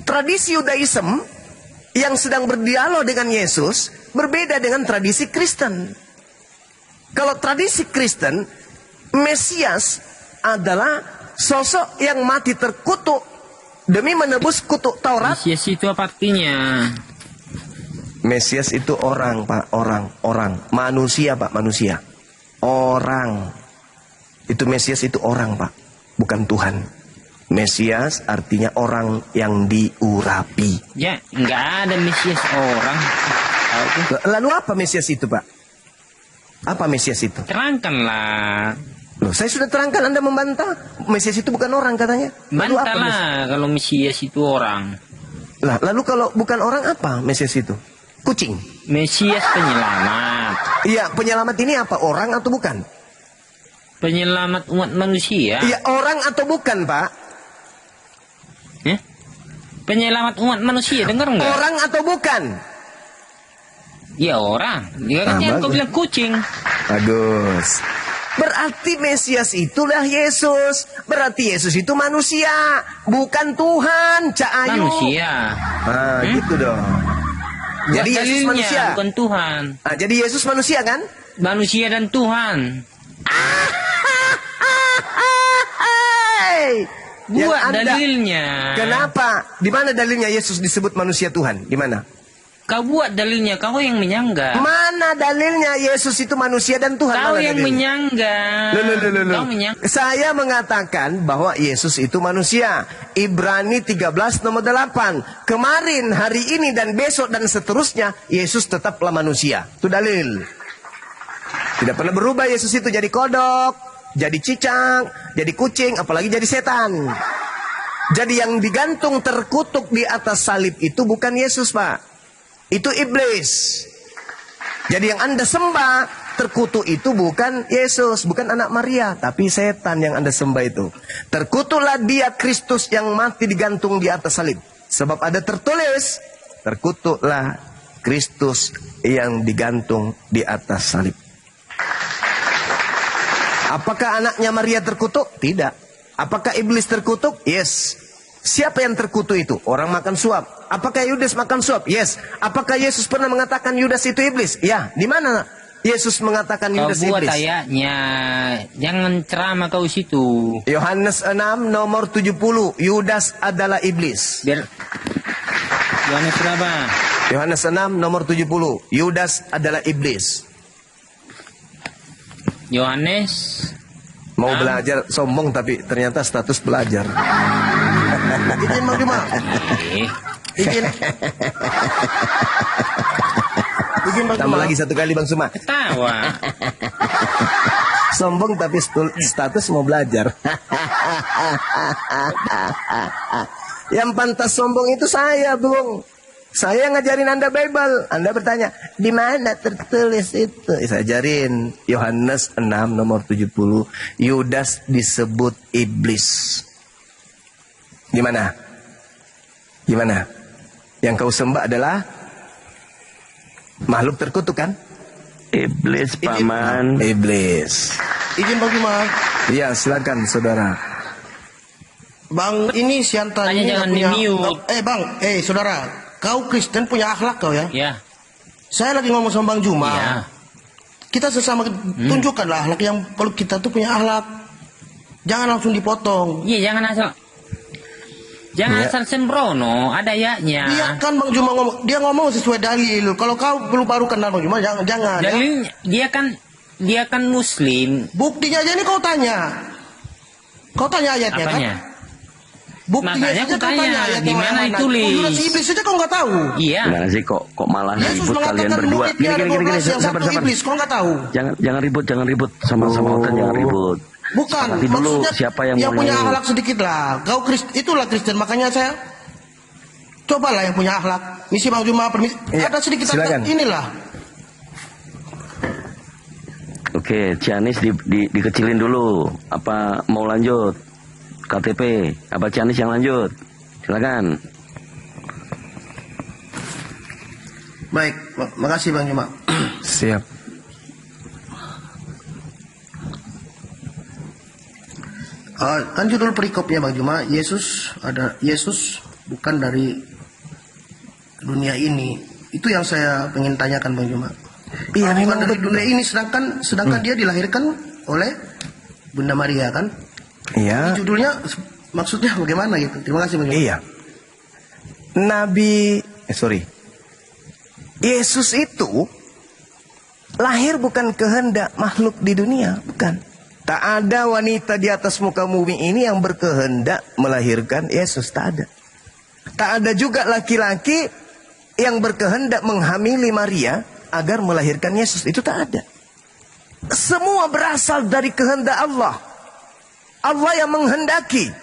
Tradisi Yudaism yang sedang berdialog dengan Yesus berbeda dengan tradisi Kristen. Kalau tradisi Kristen, Mesias adalah sosok yang mati terkutuk demi menebus kutuk Taurat. Mesias itu apa artinya? Mesias itu orang, Pak, orang. Manusia, Pak, manusia. Orang. Itu Mesias itu orang, Pak, bukan Tuhan. Mesias artinya orang yang diurapi. Ya, nggak ada Mesias orang. Lalu apa Mesias itu, Pak? Apa Mesias itu? Terangkanlah. Loh, saya sudah terangkan, Anda membantah. Mesias itu bukan orang katanya. Lalu apa Bantahlah kalau Mesias itu orang. Lah, lalu kalau bukan orang apa Mesias itu? Kucing. Mesias penyelamat. Iya, penyelamat ini apa? Orang atau bukan? Penyelamat umat manusia. Iya, orang atau bukan, Pak? Penyelamat umat manusia, dengar nggak? Orang atau bukan? Ya orang. Dia kan yang kau bilang kucing. Bagus. Berarti Mesias itulah Yesus. Berarti Yesus itu manusia, bukan Tuhan, Cak Ayu. Manusia. Gitu dong. Jadi Buat Yesus dalilnya, manusia. bukan Tuhan. Jadi Yesus manusia kan? Manusia dan Tuhan. Buat dalilnya. Kenapa? Di mana dalilnya Yesus disebut manusia Tuhan? Di mana? Kau buat dalilnya, kau yang menyanggah. Mana dalilnya Yesus itu manusia dan Tuhan? Kau Mana yang dalilnya? menyanggah. Loh. Kau menyanggah. Saya mengatakan bahwa Yesus itu manusia. Ibrani 13 nomor 8. Kemarin, hari ini, dan besok, dan seterusnya, Yesus tetaplah manusia. Itu dalil. Tidak pernah berubah Yesus itu jadi kodok, jadi cicak, jadi kucing, apalagi jadi setan. Jadi yang digantung terkutuk di atas salib itu bukan Yesus, Pak. Itu iblis. Jadi yang Anda sembah terkutuk itu bukan Yesus, bukan anak Maria, tapi setan yang Anda sembah itu. Terkutuklah dia Kristus yang mati digantung di atas salib. Sebab ada tertulis, terkutuklah Kristus yang digantung di atas salib. Apakah anaknya Maria terkutuk? Tidak. Apakah iblis terkutuk? Yes. Siapa yang terkutuk itu? Orang makan suap. Apakah Yudas makan suap? Yes. Apakah Yesus pernah mengatakan Yudas itu iblis? Ya. Di mana Yesus mengatakan Yudas iblis? Kau buat ayatnya. Jangan ceramah kau situ. Yohanes 6 nomor 70. Yudas adalah iblis. Biar Yohanes berapa? Yohanes 6 nomor 70. Yudas adalah iblis. Yohanes Mau belajar sombong tapi ternyata status belajar. Izin Bang Juma. Izin. Izin Bang Juma. Tambah lagi satu kali Bang Suma. Ketawa. Sombong tapi status mau belajar. Yang pantas sombong itu saya, Bung. Saya ngajarin Anda Bible. Anda bertanya, di mana tertulis itu? Saya ajarin Yohanes 6 nomor 70. Yudas disebut iblis. Gimana? Gimana? Yang kau sembah adalah makhluk terkutuk kan? Iblis, Paman. Iblis. Izin Bang Juma. Iya, silakan saudara. Bang, ini Siantan Tanya ini jangan punya. di-mute. Bang, saudara, kau Kristen punya akhlak kau ya? Ya. Saya lagi ngomong sama Bang Juma. Ya. Kita sesama tunjukkanlah akhlak yang kalau kita tuh punya akhlak. Jangan langsung dipotong. Iya, jangan asal. Jangan asal sembrono, ada ayatnya. Dia kan Bang Juma ngomong, dia ngomong sesuai dalil. Kalau kau belum baru kenal Bang Juma, jangan. Dalilnya, dia kan Muslim. Buktinya aja ini kau tanya. Kau tanya ayatnya Apanya? kan? Buktinya Makanya saja aku kau tanya, ayat di yang mana mana. ditulis? Yudas iblis saja kau nggak tahu. Iya. Gimana sih kok malah Yesus ribut kalian mengatakan berdua? muridnya ada 12 yang sabar, satu sabar. iblis, kau nggak tahu. Jangan ribut sama Otan, jangan ribut. Bukan, Nanti dulu maksudnya siapa yang punya mulai. akhlak sedikit lah. Kau itulah Kristen, makanya saya cobalah yang punya akhlak. Misi Bang Juma, ada sedikit silakan. inilah. Oke, Cianis dikecilin dulu. Apa mau lanjut? KTP, apa Cianis yang lanjut? Silakan. Baik, makasih Bang Juma. Siap. Kan judul perikopnya Bang Juma, Yesus bukan dari dunia ini. Itu yang saya pengen tanyakan Bang Juma. Iya, bukan dari dunia ini, sedangkan dia dilahirkan oleh Bunda Maria kan? Iya. Ini judulnya maksudnya bagaimana gitu? Terima kasih Bang Juma. Iya. Yesus itu lahir bukan kehendak makhluk di dunia, bukan. Tak ada wanita di atas muka bumi ini yang berkehendak melahirkan Yesus, tak ada. Tak ada juga laki-laki yang berkehendak menghamili Maria agar melahirkan Yesus, itu tak ada. Semua berasal dari kehendak Allah. Allah yang menghendaki.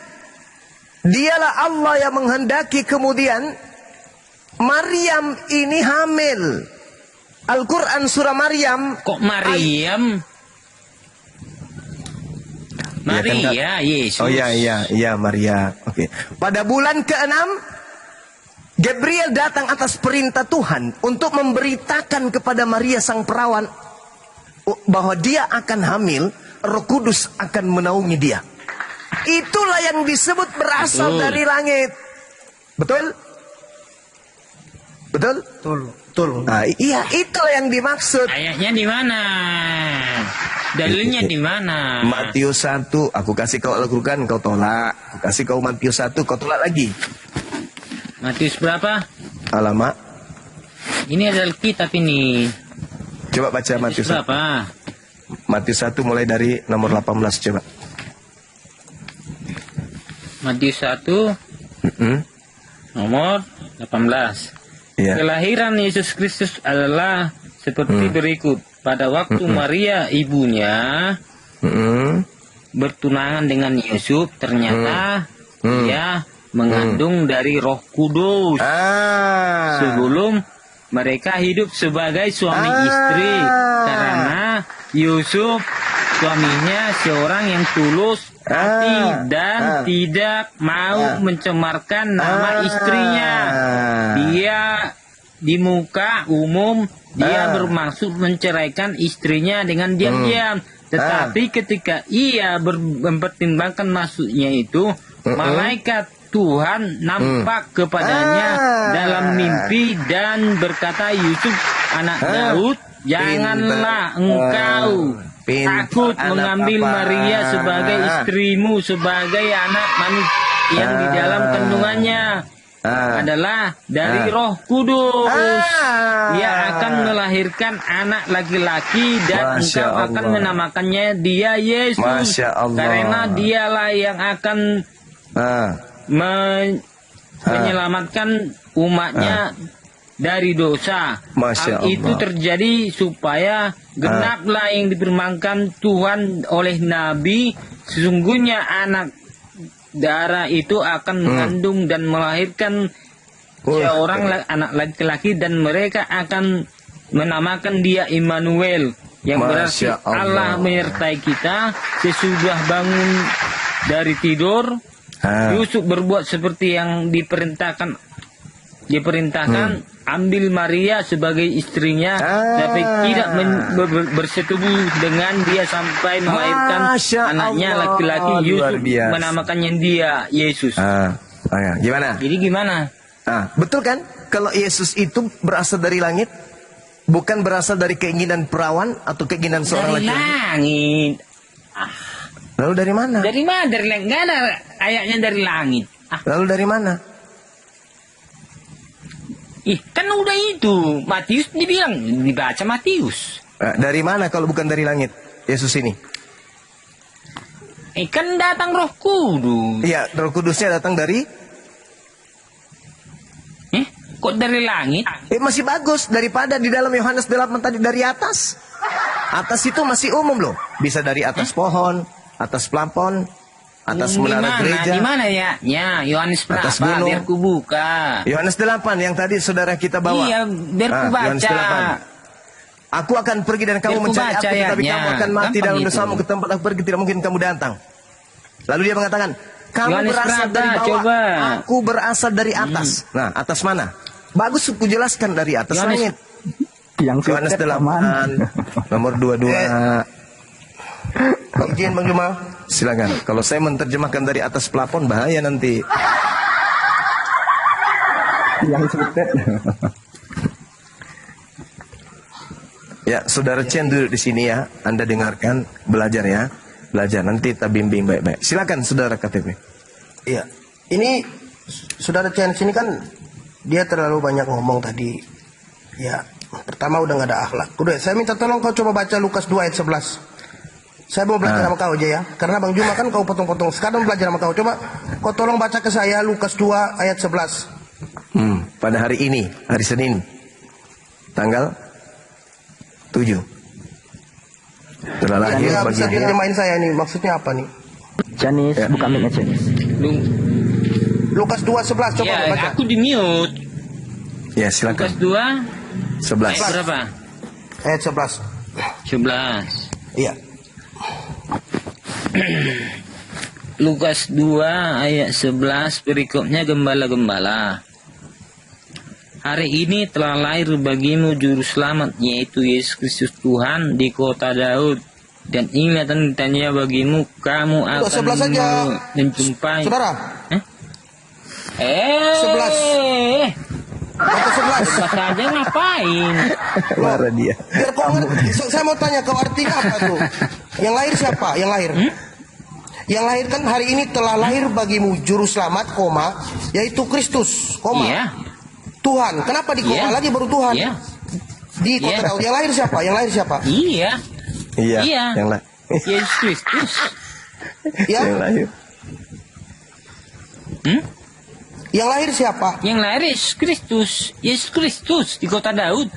Dialah Allah yang menghendaki, kemudian Maryam ini hamil. Al-Quran surah Maryam. Kok Maryam? Maria, Yesus. Oh iya Maria. Oke. Pada bulan ke-6 Gabriel datang atas perintah Tuhan untuk memberitakan kepada Maria sang perawan bahwa dia akan hamil, Roh Kudus akan menaungi dia. Itulah yang disebut berasal dari langit. Betul? Betul? Betul. Nah, iya, itulah yang dimaksud. Ayatnya di mana? Dalilnya di mana? Matius 1, aku kasih kau Al-Quran, kau tolak. Aku kasih kau Matius 1, kau tolak lagi. Matius berapa? Alamak. Ini adalah kitab ini. Coba baca Matius 1. Berapa? Matius 1 mulai dari nomor 18, coba. Matius 1 nomor 18. Ya. Kelahiran Yesus Kristus adalah seperti berikut. Pada waktu Maria ibunya bertunangan dengan Yusuf, ternyata dia mengandung dari Roh Kudus. Sebelum mereka hidup sebagai suami istri, karena Yusuf suaminya seorang yang tulus hati dan tidak mau mencemarkan nama istrinya. Dia di muka umum dia bermaksud menceraikan istrinya dengan diam-diam. Tetapi ketika ia mempertimbangkan maksudnya itu, malaikat Tuhan nampak kepadanya dalam mimpi dan berkata, Yusuf anak Daud, janganlah engkau takut mengambil Maria sebagai istrimu, sebagai anak manusia yang di dalam kandungannya adalah dari Roh Kudus. Ia akan melahirkan anak laki-laki dan engkau akan menamakannya dia Yesus, karena dialah yang akan menyelamatkan umatnya dari dosa. Hal itu terjadi supaya genaplah yang difirmankan Tuhan oleh Nabi, sesungguhnya anak darah itu akan mengandung dan melahirkan seorang anak laki-laki dan mereka akan menamakan dia Immanuel, yang berarti Allah menyertai kita. Sesudah bangun dari tidur, Yusuf berbuat seperti yang diperintahkan, ambil Maria sebagai istrinya, tapi tidak bersetubuh dengan dia sampai melahirkan anaknya laki-laki. Yusuf menamakannya dia Yesus. Gimana? Jadi gimana? Betul kan? Kalau Yesus itu berasal dari langit, bukan berasal dari keinginan perawan atau keinginan seorang laki-laki. Dari langit. Lalu dari mana? Dari mana? Dari langit. Nggak ada ayatnya dari langit. Lalu dari mana? Kan udah itu. Matius dibilang, dibaca Matius. Dari mana kalau bukan dari langit, Yesus ini? Kan datang Roh Kudus. Iya, Roh Kudusnya datang dari? Kok dari langit? Masih bagus daripada di dalam Yohanes 8 tadi dari atas. Atas itu masih umum loh. Bisa dari atas pohon, atas plafon, atas menara gereja. Di mana ya? Ya, Yohanes berapa? Atas gunung. Biar ku buka. Yohanes 8 yang tadi saudara kita bawa. Iya, biar ku baca. Aku akan pergi dan kamu mencari aku, tetapi kamu akan mati dalam dosamu. Ke tempat aku pergi tidak mungkin kamu datang. Lalu dia mengatakan, kamu Yohanes berasal berapa? dari bawah, Coba. aku berasal dari atas. Nah, atas mana? Bagus aku jelaskan dari atas langit. Yang Yohanes 8 nomor 22. Izin Bang Juma. Silakan. Kalau saya menerjemahkan dari atas plafon bahaya nanti. Yang sebutet. Ya, Saudara Chen duduk di sini ya. Anda dengarkan, belajar ya. Belajar, nanti kita bimbing baik-baik. Silakan Saudara KTP. Iya. Ini Saudara Chen sini kan dia terlalu banyak ngomong tadi. Ya, pertama udah nggak ada akhlak. Udah, saya minta tolong kau coba baca Lukas 2 ayat 11. Saya mau belajar sama kau aja ya. Karena Bang Juma kan kau potong-potong. Sekarang belajar sama kau. Coba kau tolong baca ke saya Lukas 2 ayat 11. Pada hari ini, hari Senin. Tanggal 7. Telah lahir Nggak bisa bagi diterjemahin saya nih. Maksudnya apa nih? Canis, buka mic-nya Canis. Lukas 2:11 coba Ya, baca. aku di mute. Ya, silakan. Lukas 2 11. ayat berapa? Ayat 11. 11. Iya. Lukas 2 ayat 11 berikutnya, gembala-gembala. Hari ini telah lahir bagimu juru selamat, yaitu Yesus Kristus Tuhan di kota Daud. Dan inilah tandanya bagimu, kamu akan 11 aja. menjumpai. Saudara. 11. Baca 11. 11 aja ngapain? Marah dia. Biar kau ngerti. Saya mau tanya kau artinya apa tuh? Yang lahir siapa? Yang lahir? Yang lahir kan hari ini telah lahir bagimu juru selamat, koma, yaitu Kristus, koma. Iya. Tuhan. Kenapa di koma Iya. lagi baru Tuhan? Iya. Di kota Iya. Daud. Yang lahir siapa? Yang lahir siapa? Iya. Iya. Iya. Yang lah. Yesus Kristus. Ya. Yang lahir. Yang lahir siapa? Yang lahir Yesus Kristus. Yesus Kristus di kota Daud.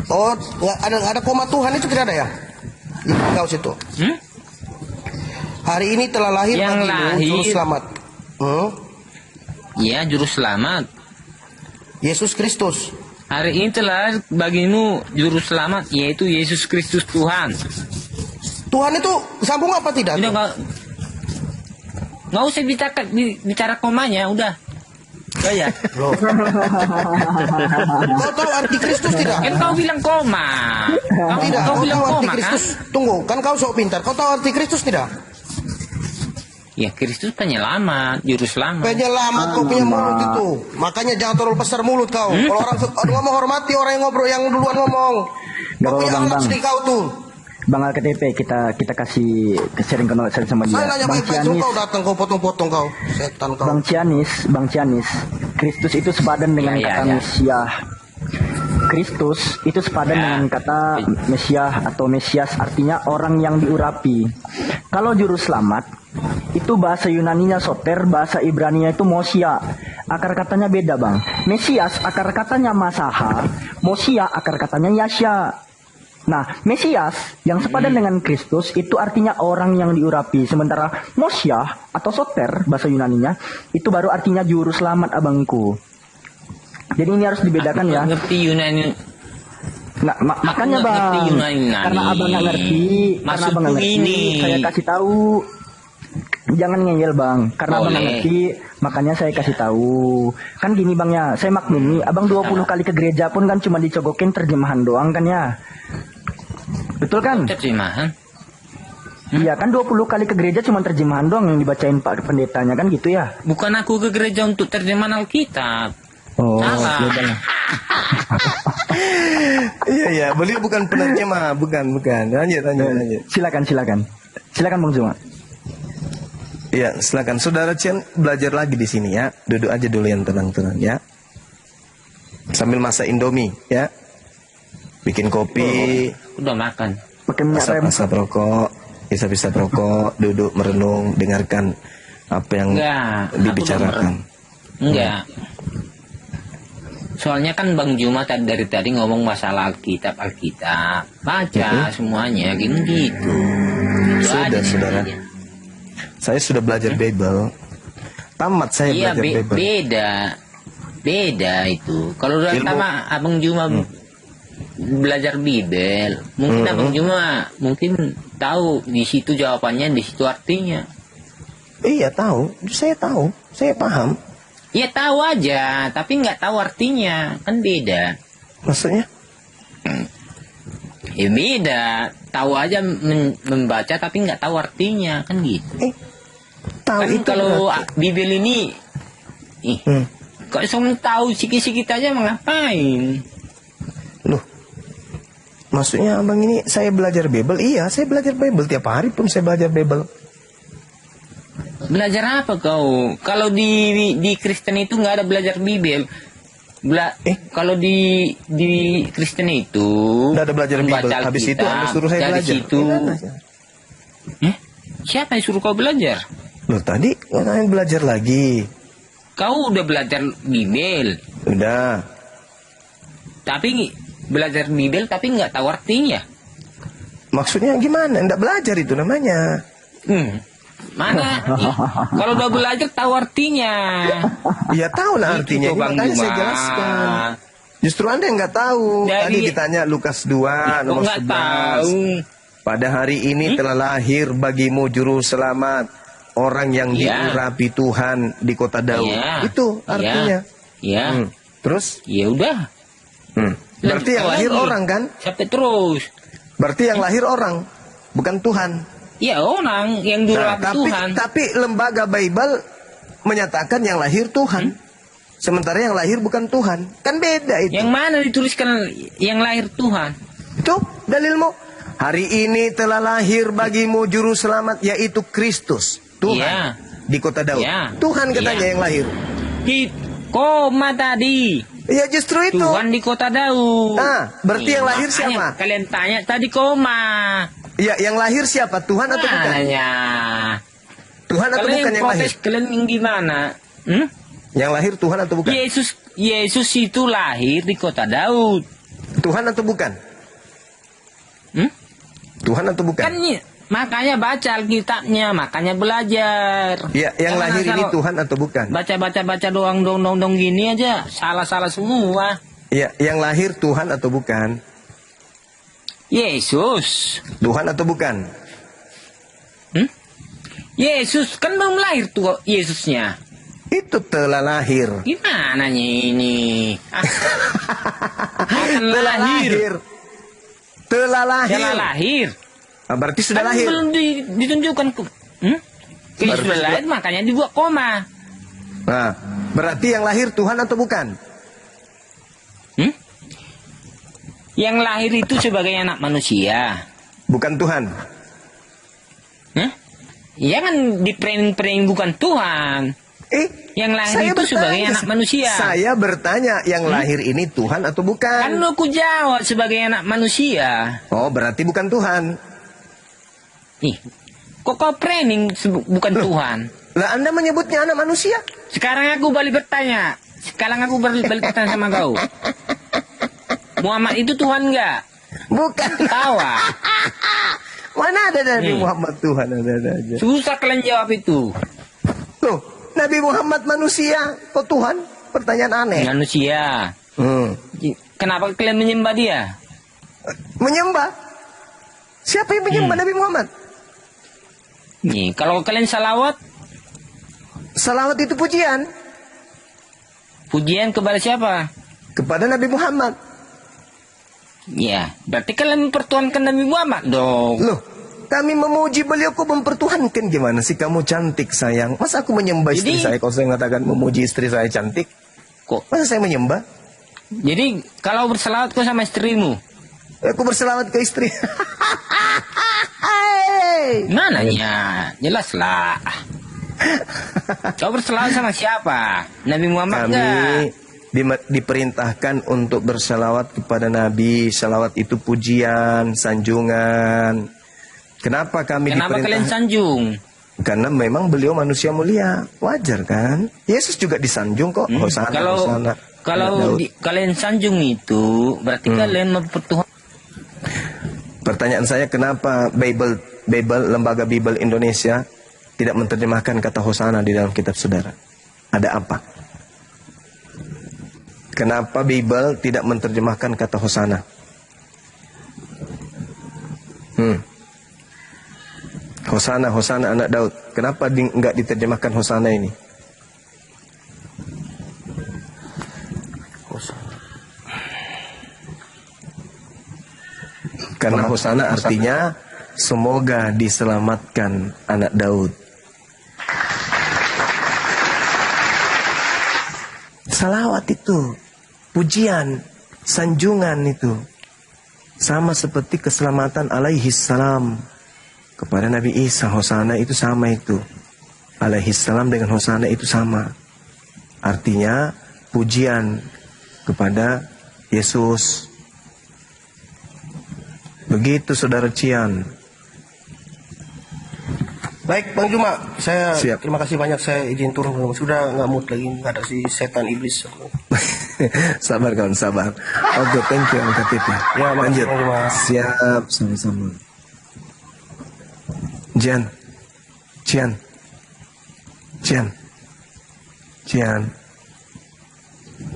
Oh, nggak ada koma Tuhan itu tidak ada ya? Di kau situ. Hari ini telah lahir Yang bagimu lahir. juru selamat. Iya, juru selamat. Yesus Kristus. Hari ini telah bagimu juru selamat, yaitu Yesus Kristus Tuhan. Tuhan itu sambung apa tidak? Udah nggak usah bicara komanya, udah. Oh ya. Loh. Kau tahu arti Kristus tidak? Kan kau bilang koma. Tidak, Kau kau bilang tahu arti koma kan? Kristus. Tunggu, kan kau sok pintar. Kau tahu arti Kristus tidak? Ya, Kristus penyelamat, juru selamat. Penyelamat kau punya mulut itu. Makanya jangan terlalu besar mulut kau. Kalau orang ngomong hormati orang yang ngobrol yang duluan ngomong. Gak Kau punya apa-apa, alat Bang. sedih kau tuh. Bang KTP kita kasih sharing sharing sama dia. Saya nanya Bang baik-baik, Cianis, kau datang kau potong-potong kau. Setan kau. Bang Cianis, Kristus itu sepadan dengan Ya, kata ya. Mesias. Kristus itu sepadan dengan kata Mesias atau Mesias, artinya orang yang diurapi. Kalau juru selamat itu bahasa Yunaninya soter, bahasa Ibraninya itu Mosia. Akar katanya beda, Bang. Mesias akar katanya Masaha, Mosia akar katanya Yasya. Nah, Mesias yang sepadan dengan Kristus itu artinya orang yang diurapi. Sementara Mosia atau soter bahasa Yunaninya itu baru artinya juru selamat, abangku. Jadi ini harus dibedakan Aku ya. nggak ngerti Yunani. Nah, makanya nggak Bang, ngerti Yunani. karena abang nggak ngerti, Maksudku ini. saya kasih tahu. Jangan ngeyel Bang, karena abang nggak Boleh. ngerti, makanya saya kasih tahu. Kan gini Bang ya, saya maklumi, abang 20 kali ke gereja pun kan cuma dicogokin terjemahan doang kan ya. Betul kan? Terjemahan. Iya kan 20 kali ke gereja cuma terjemahan doang yang dibacain Pak Pendetanya kan gitu ya. Bukan aku ke gereja untuk terjemahan Alkitab. Oh, Salah. ya udah lah. Iya, beliau bukan penerjemah, bukan. Lanjut. Silakan Bang Zuma. Iya, silakan. Saudara Chen belajar lagi di sini ya. Duduk aja dulu yang tenang-tenang ya. Sambil masak Indomie ya. Bikin kopi, Udah makan. Pakai minyak rem. asap rokok, bisa rokok, duduk merenung, dengarkan apa yang Enggak. dibicarakan. Enggak. Soalnya kan Bang Juma dari tadi ngomong masalah Alkitab. Baca semuanya gitu. Itu Sudah, aja saudara. sebenarnya. Saya sudah belajar Bible. Tamat saya Iya, belajar Bible. beda itu. Kalau udah Ilmu. sama Abang Juma belajar Bible, mungkin Abang Juma mungkin tahu di situ jawabannya, di situ artinya. Iya tahu, saya paham. Ya tahu aja, tapi nggak tahu artinya, kan beda. Maksudnya? Ya beda. tahu aja membaca tapi nggak tahu artinya kan gitu. Tahu Kan itu kalau berarti. Bibel ini, kok cuma tahu sikit-sikit aja ngapain? Loh, maksudnya abang ini saya belajar Bible? Iya, saya belajar Bible tiap hari pun saya belajar Bible. Belajar apa kau? Kalau di Kristen itu nggak ada belajar Bibel. Kalau di Kristen itu Nggak ada belajar Bible. membaca Habis itu Alkitab, Anda suruh saya dari belajar. situ. Siapa yang suruh kau belajar? Loh, tadi katanya belajar lagi. Kau udah belajar Bibel. Udah. Tapi belajar Bibel tapi nggak tahu artinya. Maksudnya gimana? Nggak belajar itu namanya. Mana? Kalau udah belajar tahu artinya. Iya tahu lah Itu artinya. tuh, Bang Makanya saya Juma. jelaskan. Justru Anda yang nggak tahu. Tadi ditanya Lukas 2 nomor nggak 11. tahu. Pada hari ini telah lahir bagimu juru selamat, orang yang diurapi Tuhan di kota Daud. Itu artinya. Iya. Terus? Ya udah. Berarti yang lahir orang kan? Sampai terus. Berarti yang lahir orang, bukan Tuhan. Ya orang yang diurapi Tuhan. Tapi lembaga Bible menyatakan yang lahir Tuhan. Sementara yang lahir bukan Tuhan. Kan beda itu. Yang mana dituliskan yang lahir Tuhan? Itu dalilmu. Hari ini telah lahir bagimu juru selamat, yaitu Kristus, Tuhan, di kota Daud. Tuhan katanya yang lahir. Di koma tadi. Ya justru itu. Tuhan di kota Daud. Nah, berarti yang lahir siapa? Kalian tanya tadi koma. Ya, yang lahir siapa? Tuhan atau bukan? Tuhan atau bukan yang lahir? Kalian yang gimana? Yang lahir Tuhan atau bukan? Yesus itu lahir di kota Daud. Tuhan atau bukan? Tuhan atau bukan? Kan makanya baca Alkitabnya, makanya belajar. Ya, yang Jangan lahir ini Tuhan atau bukan? Baca doang gini aja, salah semua. Ya, yang lahir Tuhan atau bukan? Yesus. Tuhan atau bukan? Yesus kan belum lahir tuh Yesusnya. Itu telah lahir. Gimana ini? Akan lahir. Telah lahir. Nah, berarti sudah kan lahir. Belum ditunjukkan. Kalau sudah lahir makanya dibuat koma. Nah, berarti yang lahir Tuhan atau bukan? Yang lahir itu sebagai anak manusia. Bukan Tuhan. Iya kan di-praying bukan Tuhan. Yang lahir itu sebagai anak manusia. Saya bertanya, yang lahir ini Tuhan atau bukan? Kan aku jawab sebagai anak manusia. Oh, berarti bukan Tuhan. Kok kau training bukan Tuhan? Lah Anda menyebutnya anak manusia. Sekarang aku balik bertanya. Sama kau. Muhammad itu Tuhan nggak? Bukan. Tawa. Mana ada Nabi Muhammad Tuhan, ada aja. Susah kalian jawab itu. Tuh, Nabi Muhammad manusia, kok Tuhan? Pertanyaan aneh. Manusia. Kenapa kalian menyembah dia? Menyembah? Siapa yang menyembah Nabi Muhammad? Kalau kalian salawat? Salawat itu pujian. Pujian kepada siapa? Kepada Nabi Muhammad. Ya, berarti kalian mempertuhankan Nabi Muhammad dong. Loh, kami memuji beliau, kok mempertuhankan? Gimana sih, kamu cantik sayang? Masa aku menyembah istri saya? Kalau saya mengatakan memuji istri saya cantik, kok masa saya menyembah? Jadi kalau berselawat kau sama istrimu? Aku berselawat ke istri. Mananya? Jelaslah. Kau berselawat sama siapa? Nabi Muhammad enggak? Diperintahkan untuk bersalawat kepada Nabi. Salawat itu pujian, sanjungan. Kenapa kalian sanjung? Karena memang beliau manusia mulia. Wajar kan? Yesus juga disanjung kok. Hosana, Hosana. Kalau kalian sanjung itu berarti kalian mempertuhankan. Pertanyaan saya, kenapa lembaga Bible Indonesia tidak menerjemahkan kata Hosana di dalam kitab saudara? Ada apa? Kenapa Bible tidak menerjemahkan kata Hosana? Hosana, Hosana anak Daud. Kenapa enggak diterjemahkan Hosana ini? Karena Hosana artinya semoga diselamatkan anak Daud. Salawat itu, pujian, sanjungan itu sama seperti keselamatan alaihi salam kepada Nabi Isa. Hosana itu sama itu. Alaihi salam dengan Hosana itu sama. Artinya pujian kepada Yesus. Begitu Saudara Cian. Baik Bang Juma, saya Siap. terima kasih banyak, saya izin turun, sudah nggak mood lagi, nggak ada si setan iblis. Sabar kawan, sabar. Oke, thank you KTP. Ya, lanjut. makasih, Bang. Siap, sama-sama.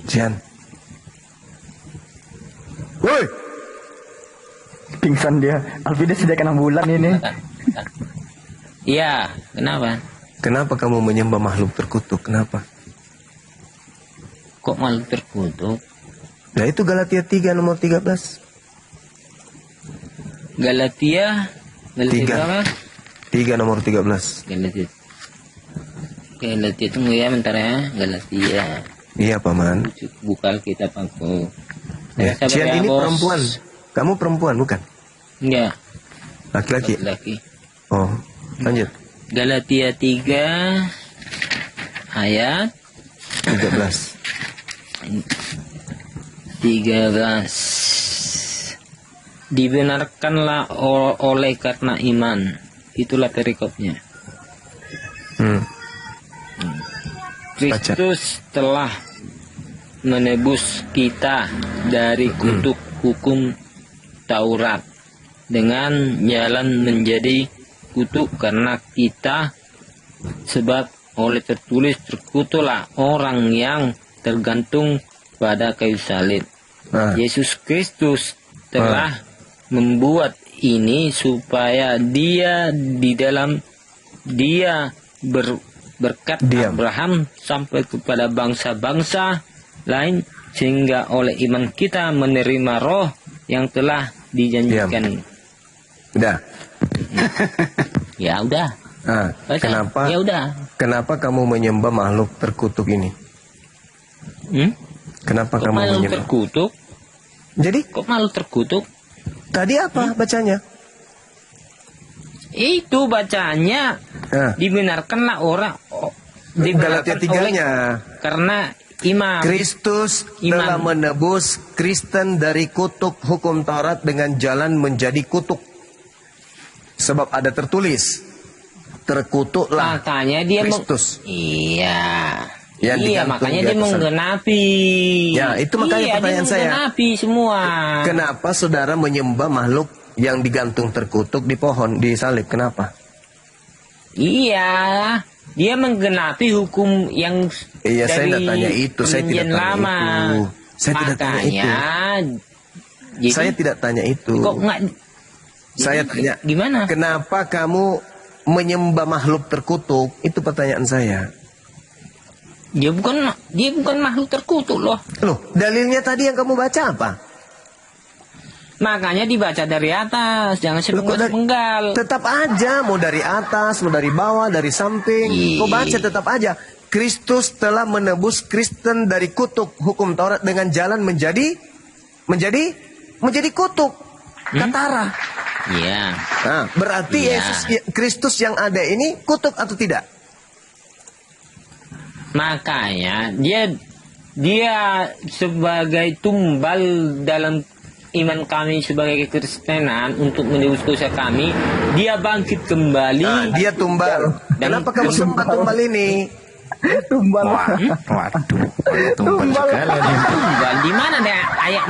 Cian. Woi, Pingsan dia. Alvida sudah kena bulan ini. Iya, kenapa? kenapa kamu menyembah makhluk terkutuk? Kenapa? Kok malu terkutuk? Nah itu Galatia 3 nomor 13. Galatia berapa? 3 nomor 13. Galatia tunggu ya bentar ya. Galatia. Iya paman. Buka kitab aku. Ya. Sabar Cian ya, ini bos. perempuan. Kamu perempuan bukan? Enggak. Laki-laki. Laki. Oh, lanjut. Galatia 3 ayat 13. 13. Dibenarkanlah oleh karena iman. Itulah perikopnya. Kristus telah menebus kita dari kutuk hukum Taurat dengan jalan menjadi kutuk karena kita, sebab oleh tertulis terkutuklah orang yang tergantung pada kayu salib. Yesus Kristus telah membuat ini supaya dia di dalam dia berkat Abraham sampai kepada bangsa-bangsa lain, sehingga oleh iman kita menerima roh yang telah dijanjikan. Udah. Ya udah. Kenapa? Ya udah. Kenapa kamu menyembah makhluk terkutuk ini? Kenapa Kok kamu malu menyembah? terkutuk? Jadi? Kok malu terkutuk? Tadi apa bacanya? Itu bacanya dibenarkanlah orang Galatia 3-nya. Karena iman. Kristus telah menebus Kristen dari kutuk hukum Taurat dengan jalan menjadi kutuk. Sebab ada tertulis, terkutuklah makanya dia Kristus. Iya, Yang makanya di dia atas. menggenapi. Ya, itu makanya pertanyaan dia saya. menggenapi semua. Kenapa saudara menyembah makhluk yang digantung terkutuk di pohon, di salib? Kenapa? Iya, dia menggenapi hukum yang Iya, saya dari tidak tanya itu. Saya tidak tanya lama. itu. Saya tidak tanya itu. Jadi, saya tidak tanya itu. Kok enggak? Saya tanya, gimana? Kenapa kamu menyembah makhluk terkutuk? Itu pertanyaan saya. Dia bukan makhluk terkutuk loh. Loh, dalilnya tadi yang kamu baca apa? Makanya dibaca dari atas, jangan sepenggal. Tetap aja, mau dari atas, mau dari bawah, dari samping. Kau baca tetap aja. Kristus telah menebus Kristen dari kutuk hukum Taurat dengan jalan menjadi kutuk. Katara. Iya. Nah, berarti Yesus Kristus yang ada ini kutuk atau tidak? Makanya dia sebagai tumbal dalam iman kami sebagai Kekristenan untuk menebus dosa kami, dia bangkit kembali. Dia tumbal. Kenapa kamu sembah tumbal ini? Tumbal. Waduh, tumbal sekali. Tumbal di mana ada ayat?